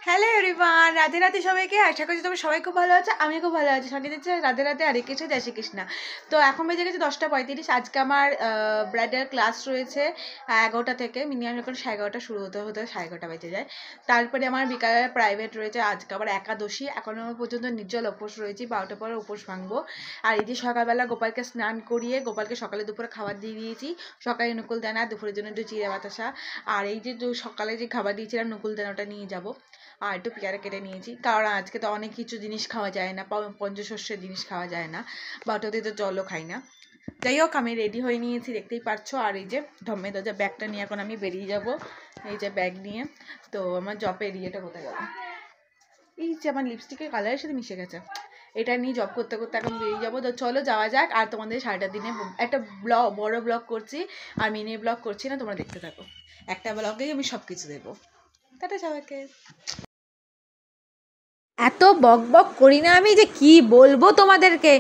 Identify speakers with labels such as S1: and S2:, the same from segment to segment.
S1: Hello everyone, Radhe Radhe সবাইকে। আশা করছি তোমরা সবাই খুব ভালো আছো। আমি খুব ভালো আছি। সঙ্গে দিচ্ছে রাধে রাধে, হরে কৃষ্ণ, জয় শ্রীকৃষ্ণ। তো এখন বেজে গেছে 10:35। আজকে আমার ব্রাইডাল ক্লাস রয়েছে 11টা থেকে। মিনিমাম যখন 11:30 শুরু হতে হতে 11:30 বেজে যায়। তারপরে আমার বিকালে প্রাইভেট রয়েছে। আজকে আবার একাদশী, এখনো পর্যন্ত নির্জল উপোস রয়েছি। 12টার পরে উপোস ভাঙবো। আর এই যে সকালবেলা গোপালকে স্নান করিয়ে গোপালকে সকালে দুপুরে খাবার দিয়ে দিয়েছি। সকালে নকুল দানা, দুপুরের জন্য একটু চিড়ে বাতাসা। আর এই যে সকালে যে খাবার দিয়েছিলাম নকুল দানাটা নিয়ে যাবো। আর একটু পেয়ারা কেটে নিয়েছি, কারণ আজকে তো অনেক কিছু জিনিস খাওয়া যায় না, পঞ্চশস্যের জিনিস খাওয়া যায় না, বা ওটাতে তো জলও খাই না। যাই হোক, আমি রেডি হয়ে নিয়েছি, দেখতেই পাচ্ছ। আর এই যে ধম্মে দরজা ব্যাগটা নিয়ে এখন আমি বেরিয়ে যাব। এই যে ব্যাগ নিয়ে। তো আমার জবের ইয়েটা কোথায় গেল, এই যে আমার লিপস্টিকের কালারের সাথে মিশে গেছে, এটা নিয়ে জব করতে করতে এখন বেরিয়ে যাবো। তো চলো যাওয়া যাক। আর তোমাদের সারাটা দিনে একটা বড় ব্লগ করছি, আর মিনি ব্লগ করছি না, তোমরা দেখতে থাকো। একটা ব্লগেই আমি সব কিছু দেবো। টাটা সবাইকে।
S2: এত বক বক করি না আমি, যে কি বলবো তোমাদেরকে।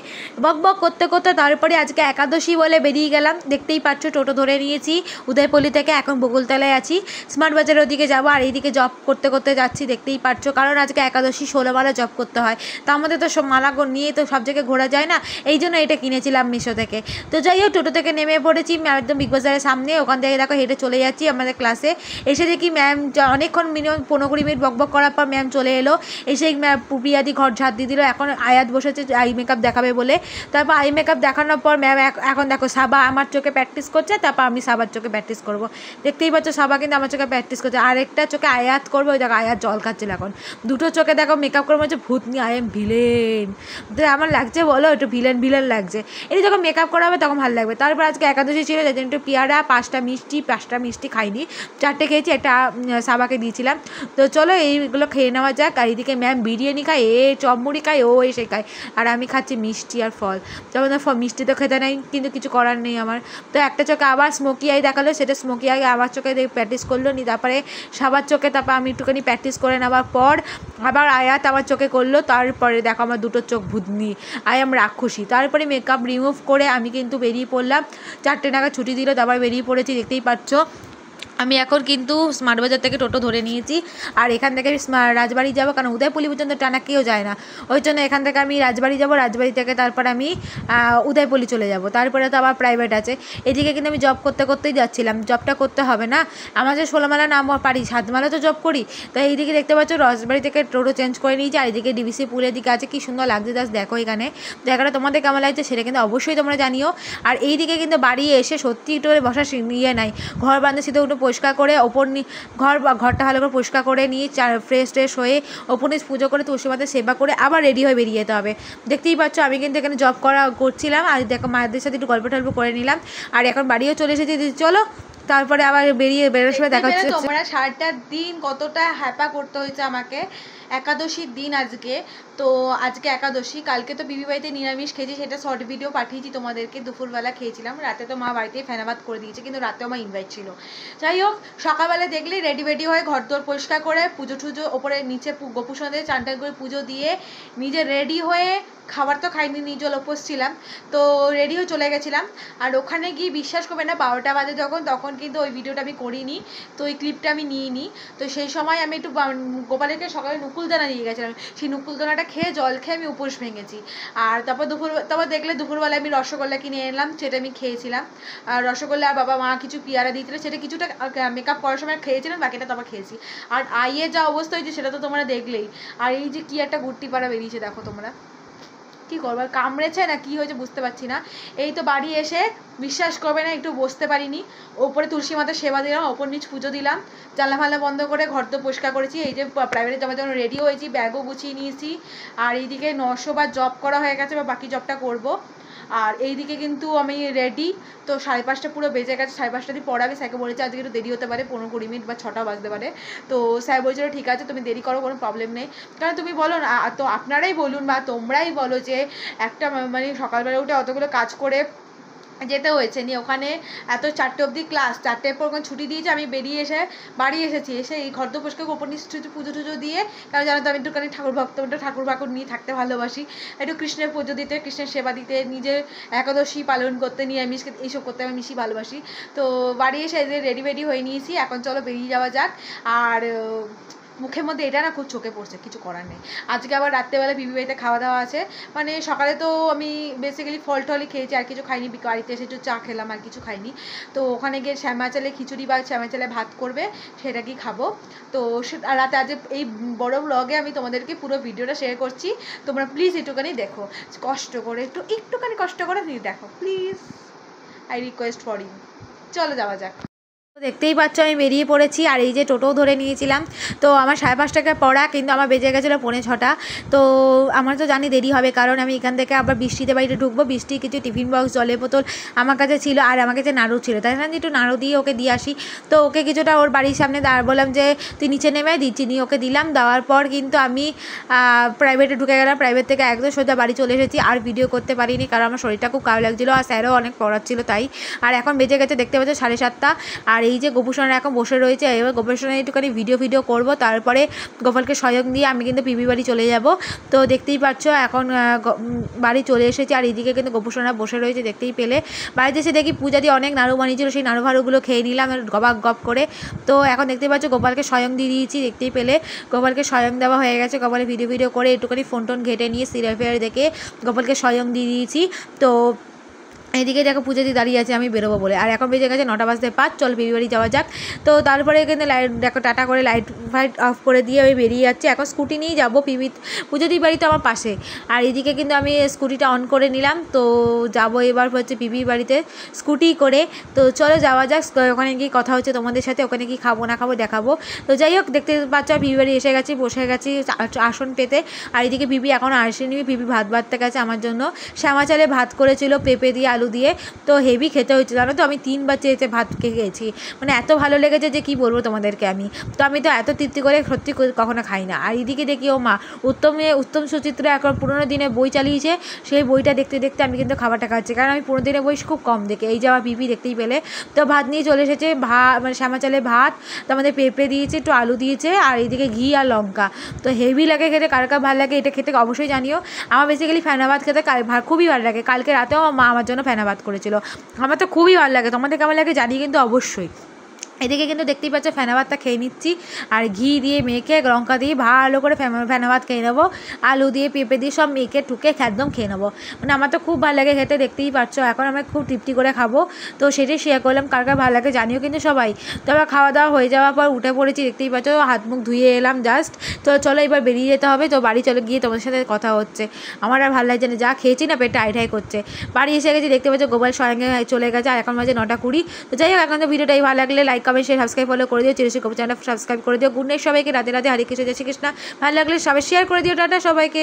S2: বক বক করতে করতে তারপরে আজকে একাদশী বলে বেরিয়ে গেলাম। দেখতেই পাচ্ছ, টোটো ধরে নিয়েছি উদয়পল্লী থেকে। এখন বকুলতলায় আছি, স্মার্ট বাজারের ওদিকে যাবো। আর এইদিকে জব করতে করতে যাচ্ছি, দেখতেই পাচ্ছ। কারণ আজকে একাদশী 16 মালা জব করতে হয়। তার মধ্যে তো সব মালা নিয়ে তো সব জায়গায় ঘোরা যায় না, এই জন্য এটা কিনেছিলাম মিশো থেকে। তো যাই হোক, টোটো থেকে নেমে পড়েছি একদম বিগ বাজারের সামনে। ওখান থেকে দেখো হেঁটে চলে যাচ্ছি আমাদের ক্লাসে। এসে দেখি ম্যাম অনেকক্ষণ মিনিমাম 15-20 মিনিট বক বক করার পর ম্যাম চলে এলো। এসে পুপিয়াদি ঘর ঝাড় দিয়ে দিল। এখন আয়াত বসেছে আই মেকআপ দেখাবে বলে। তারপর আই মেকআপ দেখানোর পর ম্যাম এখন দেখো সাবা আমার চোখে প্র্যাকটিস করছে, তারপর আমি সাবার চোখে প্র্যাকটিস করব। দেখতেই পাচ্ছ, সাবা কিন্তু আমার চোখে প্র্যাকটিস করছে। আরেকটা চোখে আয়াত করবো। ওই দেখো আয়াত জল খাচ্ছিল এখন। দুটো চোখে দেখো মেকআপ করে হচ্ছে ভূত নিয়ে, আই এম ভিলেন। তো আমার লাগছে বলো, একটু ভিলেন ভিলেন লাগছে। এই যখন মেকআপ করা হবে তখন ভালো লাগবে। তারপর আজকে একাদশী ছিল, যার জন্য একটু পেয়ারা, 5টা মিষ্টি খাইনি, 4টে খেয়েছি, একটা সাবাকে দিয়েছিলাম। তো চলো এইগুলো খেয়ে নেওয়া যাক। আর এইদিকে ম্যাম বিরিয়ানি খায়, চপমুড়ি খায়, ও এসে খায়। আর আমি খাচ্ছি মিষ্টি আর ফল। যেমন মিষ্টি তো খেতে নেই, কিন্তু কিছু করার নেই আমার। তো একটা চোখে আবার স্মোকি আই দেখালো, সেটা স্মোকি আই আবার চোখে প্র্যাকটিস করলো নি। তারপরে সবার চোখে, তারপর আমি একটুখানি প্র্যাকটিস করে নেওয়ার পর আবার আয়াত আমার চোখে করলো। তারপরে দেখো আমার দুটো চোখ ভূতনি, আই এম রাক্ষসী। তারপরে মেকআপ রিমুভ করে আমি কিন্তু বেরিয়ে পড়লাম। 4টে নাগাদ ছুটি দিল, তারপর বেরিয়ে পড়েছি। দেখতেই পাচ্ছ, আমি এখন কিন্তু স্মার্ট বাজার থেকে টোটো ধরে নিয়েছি। আর এখান থেকে আমি রাজবাড়ি যাবো, কারণ উদয়পল্লী পর্যন্ত টানা কেউ যায় না। ওই জন্য এখান থেকে আমি রাজবাড়ি যাবো। রাজবাড়ি থেকে তারপর আমি উদয়পল্লী চলে যাব। তারপরে তো আবার প্রাইভেট আছে। এদিকে কিন্তু আমি জব করতে করতেই যাচ্ছিলাম। জবটা করতে হবে না, আমার যে 16 মালা নাম পারি, 7 মালা তো জব করি। তো এইদিকে দেখতে পাচ্ছ রাজবাড়ি থেকে টোটো চেঞ্জ করে নিয়েছি। আর এদিকে ডিবিসি পুলের দিকে আছে, কি সুন্দর লাগছে জাস্ট দেখো। এখানে জায়গাটা তোমাদের কেমন লাগছে সেটা কিন্তু অবশ্যই তোমরা জানিও। আর এইদিকে কিন্তু বাড়ি এসে সত্যি একটু বসার ইয়ে নাই। ঘর বাঁধতে শুধু একটু পরিষ্কার করে ঘরটা ভালো করে পরিষ্কার করে নিয়ে ফ্রেশ ট্রেশ হয়ে ওপর নিচ পুজো করে তুলসী মাতার সেবা করে আবার রেডি হয়ে বেরিয়ে যেতে হবে। দেখতেই পাচ্ছ, আমি কিন্তু এখানে জব করছিলাম। আর দেখো মায়েদের সাথে একটু গল্প টল্প করে নিলাম। আর এখন বাড়িও চলে এসেছি। চলো তারপরে আবার বেরোনোর সময় দেখা হচ্ছে।
S1: তোমরা সারাটা দিন কতটা হ্যাপা করতে হয়েছে আমাকে। একাদশীর দিন আজকে। তো আজকে একাদশী, কালকে তো বিবি বাড়িতে নিরামিষ খেয়েছি, সেটা শর্ট ভিডিও পাঠিয়েছি তোমাদেরকে। দুপুরবেলা খেয়েছিলাম, রাতে তো মা বাড়িতেই ফেনাবাদ করে দিয়েছে, কিন্তু রাতেও আমার ইনভাইট ছিল। যাই হোক, সকালবেলা দেখলেই রেডি হয়ে ঘর দোর পরিষ্কার করে পুজো টুজো ওপরে নিচে গোপুসোনাদের চান টান করে পুজো দিয়ে নিজে রেডি হয়ে, খাবার তো খাইনি, নির্জল উপোস ছিলাম। তো রেডি হয়ে চলে গেছিলাম। আর ওখানে গিয়ে বিশ্বাস করবে না, 12টা বাজে তখন কিন্তু ওই ভিডিওটা আমি করিনি, তো ওই ক্লিপটা আমি নিইনি। তো সেই সময় আমি একটু গোপালকে সকালে নুকুলদানা নিয়ে গেছিলাম, সেই নুকুলদানাটা খেয়ে জল খেয়ে আমি উপোস ভেঙেছি। আর তারপর দেখলে দুপুরবেলায় আমি রসগোল্লা কিনে এনলাম, সেটা আমি খেয়েছিলাম। আর রসগোল্লা আর বাবা মা কিছু পেয়ারা দিয়েছিল, সেটা কিছুটা মেকআপ করার সময় খেয়েছিলাম, বাকিটা তারপর খেয়েছি। আর আইয়ের যা অবস্থা হয়েছে সেটা তো তোমরা দেখলেই। আর এই যে কি একটা গুট্টি পাড়া বেরিয়েছে দেখো তোমরা, কী করবো, কামড়েছে না কি হয়েছে বুঝতে পারছি না। এই তো বাড়ি এসে বিশ্বাস করবে না, একটু বসতে পারিনি। ওপরে তুলসী মাতার সেবা দিলাম, ওপর নিচ পুজো দিলাম, জানলা ফাল্লা বন্ধ করে ঘর তো পরিষ্কার করেছি। এই যে প্রাইভেটে যাওয়ার জন্য রেডি হয়েছি, ব্যাগও গুছিয়ে নিয়েছি। আর এইদিকে 900 বার জব করা হয়ে গেছে, বা বাকি জবটা করব। আর এইদিকে কিন্তু আমি রেডি। তো 5:30 পুরো বেজে গেছে, 5:30 দিয়ে পড়াবে। স্যারকে বলেছে আজকে একটু দেরি হতে পারে, 15-20 মিনিট বা 6টা বাজতে পারে। তো স্যার বলছিল ঠিক আছে, তুমি দেরি করো, কোনো প্রবলেম নেই। কারণ তুমি বলো না, তো আপনারাই বলুন বা তোমরাই বলো যে একটা মানে সকালবেলা উঠে অতগুলো কাজ করে যেতে হয়েছে, নিয়ে ওখানে এত 4টে অবধি ক্লাস, 4টের পর ওখানে ছুটি দিয়েছে, আমি বেরিয়ে এসে বাড়ি এসেছি। এসে এই ঘর তো পরিষ্কার ওপর নিচ পুজো টুজো দিয়ে, কারণ জানো তো আমি একটুখানি ঠাকুর ভক্ত, একটু ঠাকুর বাকুর নিয়ে থাকতে ভালোবাসি, একটু কৃষ্ণের পুজো দিতে, কৃষ্ণের সেবা দিতে, নিজের একাদশী পালন করতে, নিরামিষ এইসব করতে আমি বেশি ভালোবাসি। তো বাড়ি এসে রেডি হয়ে নিয়েছি, এখন চলো বেরিয়ে যাওয়া যাক। আর মুখের মধ্যে এটা না খুব চোখে পড়ছে, কিছু করার নেই। আজকে আবার রাত্রেবেলা বিবি বাড়িতে খাওয়া দাওয়া আছে, মানে সকালে তো আমি বেসিক্যালি ফল টলই খেয়েছি, আর কিছু খাইনি। বাড়িতে এসে একটু চা খেলাম, আর কিছু খাইনি। তো ওখানে গিয়ে শ্যামা চালে খিচুড়ি বা শ্যামা চালে ভাত করবে, সেটা কি খাবো। তো আর রাতে আজ এই বড় ব্লগে আমি তোমাদেরকে পুরো ভিডিওটা শেয়ার করছি, তোমরা প্লিজ একটুখানি দেখো, কষ্ট করে একটুখানি কষ্ট করে দেখো please, I request for you. চলো যাওয়া যাক।
S2: দেখতেই পাচ্ছ আমি বেরিয়ে পড়েছি, আর এই যে টোটোও ধরে নিয়েছিলাম। তো আমার 5:30 টাকায় পড়া, কিন্তু আমার বেজে গেছিলো 5:45। তো আমার তো জানি দেরি হবে, কারণ আমি এখান থেকে আবার বৃষ্টিতে বাড়িতে ঢুকবো। বৃষ্টির কিছু টিফিন বক্স, জলের বোতল আমার কাছে ছিল, আর আমার কাছে নাড়ু ছিল, তাই না একটু নাড়ু দিয়ে ওকে দিয়ে আসি। তো ওকে কিছুটা ওর বাড়ির সামনে বললাম যে তুই নিচে নেমে দিচ্ছি, নিয়ে ওকে দিলাম। দেওয়ার পর কিন্তু আমি প্রাইভেটে ঢুকে গেলাম। প্রাইভেট থেকে একদম সোজা বাড়ি চলে এসেছি, আর ভিডিও করতে পারিনি, কারণ আমার শরীরটা খুব খারাপ লাগছিলো, আর স্যারও অনেক পড়াচ্ছিলো তাই। আর এখন বেজে গেছে দেখতে পাচ্ছ 7:30। আর এই যে গোপুসোনা এখন বসে রয়েছে, এবার গোপুসোনা একটুখানি ভিডিও করব, তারপরে গোপালকে স্বয়ং দিয়ে আমি কিন্তু পিপি বাড়ি চলে যাব। তো দেখতেই পাচ্ছ এখন বাড়ি চলে এসেছি, আর এইদিকে কিন্তু গোপুসোনা বসে রয়েছে দেখতেই পেলে। বাড়িতে এসে দেখি পূজা দিয়ে অনেক নাড়ু বানিয়েছিল, সেই নাড়ু ভাড়ুগুলো খেয়ে নিলাম গপ করে। তো এখন দেখতেই পাচ্ছ গোপালকে স্বয়ং দিয়ে দিয়েছি, দেখতেই পেলে গোপালকে স্বয়ং দেওয়া হয়ে গেছে। গোপালে ভিডিও করে একটুখানি ফোন টোন ঘেটে নিয়ে সিরিয়াল ফিরিয়াল দেখে গোপালকে স্বয়ং দিয়ে দিয়েছি। তো এদিকে দেখো পূজা দিয়ে দাঁড়িয়ে আছে আমি বেরোবো বলে, আর এখন বেজে গেছে 9:05। চল পিপি বাড়ি যাওয়া যাক। তো তারপরে কিন্তু লাইট দেখো টাটা করে লাইট ফাইট অফ করে দিয়ে আমি বেরিয়ে যাচ্ছি। এখন স্কুটি নিয়েই যাবো পুজো দি বাড়ি তো আমার পাশে, আর এদিকে কিন্তু আমি স্কুটিটা অন করে নিলাম। তো যাবো এবার হচ্ছে পিপি বাড়িতে স্কুটি করে। তো চলো যাওয়া যাক, ওখানে গিয়ে কথা হচ্ছে তোমাদের সাথে, ওখানে কি খাবো না খাবো দেখাবো। তো যাই হোক, দেখতে পাচ্ছ পিপি বাড়ি এসে গেছি, বসে গেছি আসন পেতে। আর এদিকে পিপি এখনও আসেনি, পিপি ভাত বাড়তে গেছে আমার জন্য। শ্যামা চালে ভাত করেছিল পেঁপে দিয়ে আলু দিয়ে, তো হেভি খেতে হয়েছে জানো তো। আমি 3বার চেয়েছে ভাত খেয়েছি, মানে এত ভালো লেগেছে যে কি বলবো তোমাদেরকে আমি। তো আমি তো এত তৃপ্তি করে সত্যি কখনো খাই না। আর এদিকে দেখি ও মা উত্তম সুচিত্রা এখন পুরোনো দিনে বই চালিয়েছে, সেই বইটা দেখতে দেখতে আমি কিন্তু খাবারটা খাচ্ছি, কারণ আমি পুরোনো দিনে বই খুব কম দেখি। এই যে আমার পিপি দেখতেই পেলে, তো ভাত নিয়ে চলে এসেছে, মানে শ্যামা চালে ভাত, তো আমাদের পেঁপে দিয়েছে, একটু আলু দিয়েছে, আর এইদিকে ঘি আর লঙ্কা। তো হেভি লাগে খেতে, কার কার ভালো লাগে এটা খেতে অবশ্যই জানিও। আমার বেসিক্যালি ফেনা ভাত খেতে খুবই ভালো লাগে। কালকে রাতেও আমার মা আমার জন্য ফেনা ভাত করেছিল, আমার তো খুবই ভালো লাগে। তোমাদের কেমন লাগে জানি কিন্তু অবশ্যই। এদিকে কিন্তু দেখতেই পাচ্ছ ফেনা ভাতটা খেয়ে নিচ্ছি, আর ঘি দিয়ে মেখে লঙ্কা দিয়ে ভালো করে ফেনা ভাত খেয়ে নেবো, আলু দিয়ে পেঁপে দিয়ে সব মেখে টুকে একদম খেয়ে নেবো। মানে আমার তো খুব ভালো লাগে খেতে, দেখতেই পাচ্ছ। এখন আমরা খুব তৃপ্তি করে খাবো, তো সেটাই শেয়ার করলাম, কার কার ভালো লাগে জানিও কিন্তু সবাই। তো আবার খাওয়া দাওয়া হয়ে যাওয়ার পর উঠে পড়েছি, দেখতেই পাচ্ছ হাত মুখ ধুয়ে এলাম জাস্ট। তো চলো এবার বেরিয়ে যেতে হবে। তো বাড়ি চলে গিয়ে তোমাদের সাথে কথা হচ্ছে। আমার আর ভালো লাগছে না, যা খেয়েছি না পেটটা আইঠাই করছে। বাড়ি এসে গেছি, দেখতে পাচ্ছ গোপাল স্বয়ংে চলে গেছে, আর এখন বাজে 9:20। তো যাই হোক, এখন তো ভিডিওটাই ভালো লাগলে like comment share subscribe follow করে দিও, চিরসি গোপাল চ্যানেলটা সাবস্ক্রাইব করে দিও। গুড নাইট সবাইকে, রাতে রাতে হরে কৃষ্ণ জয় শ্রী কৃষ্ণ। ভালো লাগলে সবাই শেয়ার করে দিও, টাটা সবাইকে।